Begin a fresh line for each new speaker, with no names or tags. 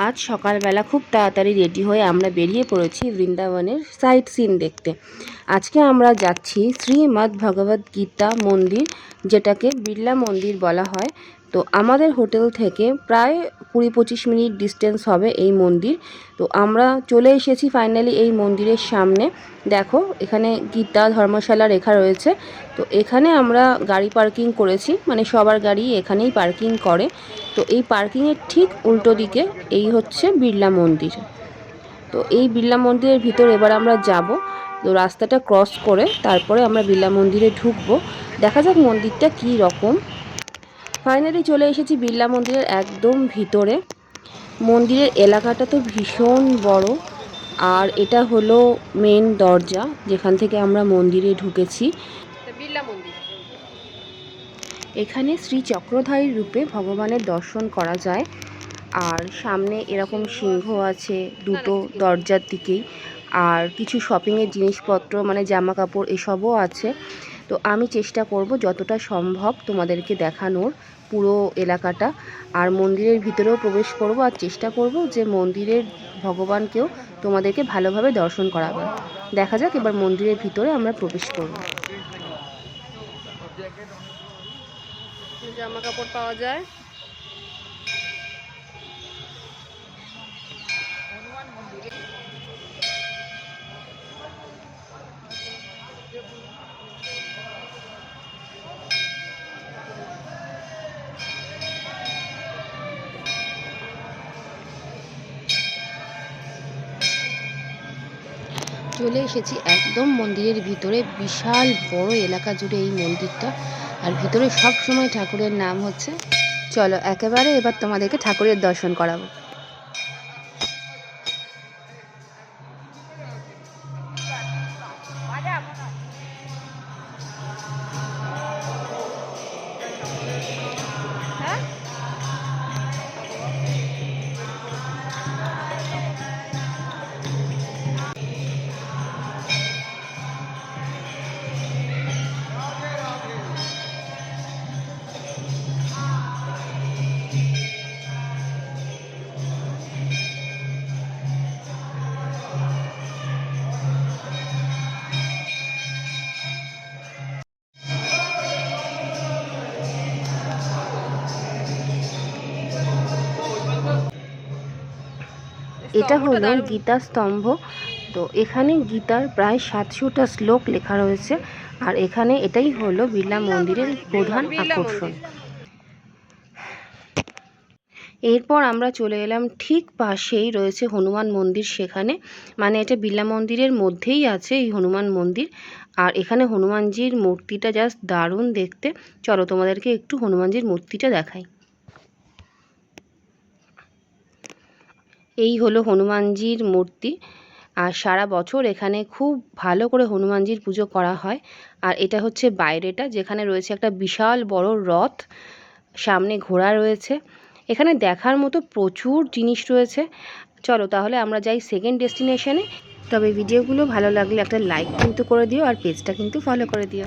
আজ সকালবেলা খুব তাড়াতাড়ি রেডি হয়ে আমরা বেরিয়ে পড়েছি বৃন্দাবনের সাইট সিন দেখতে। আজকে আমরা যাচ্ছি শ্রীমদ্ ভগবদ্ গীতা মন্দির, যেটাকে বিড়লা মন্দির বলা হয়। তো আমাদের হোটেল থেকে প্রায় 20-25 মিনিট ডিস্টেন্স হবে এই মন্দির। তো আমরা চলে এসেছি ফাইনালি এই মন্দিরের সামনে। দেখো এখানে গীতা ধর্মশালা লেখা রয়েছে। তো এখানে আমরা গাড়ি পার্কিং করেছি, মানে সবার গাড়ি এখানেই পার্কিং করে। তো এই পার্কিংয়ের ঠিক উল্টো দিকে এই হচ্ছে বিড়লা মন্দির। তো এই বিড়লা মন্দিরের ভিতর এবার আমরা যাব। তো রাস্তাটা ক্রস করে তারপরে আমরা বিড়লা মন্দিরে ঢুকবো। দেখা যাক মন্দিরটা কী রকম। ফাইনালি চলে এসেছি বিড়লা মন্দিরের একদম ভিতরে। মন্দিরের এলাকাটা তো ভীষণ বড়, আর এটা হলো মেন দরজা যেখান থেকে আমরা মন্দিরে ঢুকেছি। বিড়লা মন্দির, এখানে শ্রী চক্রধারী রূপে ভগবানের দর্শন করা যায়। আর সামনে এরকম সিংহ আছে দুটো দরজার দিকেই, আর কিছু শপিংয়ের জিনিসপত্র মানে জামা কাপড় এসবও আছে। তো আমি চেষ্টা করব যতটা সম্ভব তোমাদেরকে দেখানোর পুরো এলাকাটা, আর মন্দিরের ভিতরেও প্রবেশ করব, আর চেষ্টা করব যে মন্দিরের ভগবানকেও তোমাদেরকে ভালোভাবে দর্শন করাবো। দেখা যাক এবার মন্দিরের ভিতরে আমরা প্রবেশ করব। জামা কাপড় পাওয়া যায়। চলে এসেছি একদম মন্দিরের ভিতরে। বিশাল বড় এলাকা জুড়ে এই মন্দিরটা, আর ভিতরে সব সময় ঠাকুরের নাম হচ্ছে। চলো একেবারে এবার তোমাদেরকে ঠাকুরের দর্শন করাবো। এটা হলো গীতা স্তম্ভ। তো এখানে গীতার প্রায় 700টা শ্লোক লেখা রয়েছে, আর এখানে এটাই হলো বিড়লা মন্দিরের প্রধান আকর্ষণ। এরপর আমরা চলে এলাম, ঠিক পাশেই রয়েছে হনুমান মন্দির। সেখানে মানে এটা বিড়লা মন্দিরের মধ্যেই আছে এই হনুমান মন্দির, আর এখানে হনুমানজির মূর্তিটা জাস্ট দারুণ দেখতে। চলো তোমাদেরকে একটু হনুমানজির মূর্তিটা দেখাই। এই হলো হনুমানজির মূর্তি, আর সারা বছর এখানে খুব ভালো করে হনুমানজির পুজো করা হয়। আর এটা হচ্ছে বাইরেটা, যেখানে রয়েছে একটা বিশাল বড় রথ, সামনে ঘোড়া রয়েছে। এখানে দেখার মতো প্রচুর জিনিস রয়েছে। চলো তাহলে আমরা যাই সেকেন্ড ডেস্টিনেশনে। তবে ভিডিওগুলো ভালো লাগলে একটা লাইক কিন্তু করে দিও, আর পেজটা কিন্তু ফলো করে দিও।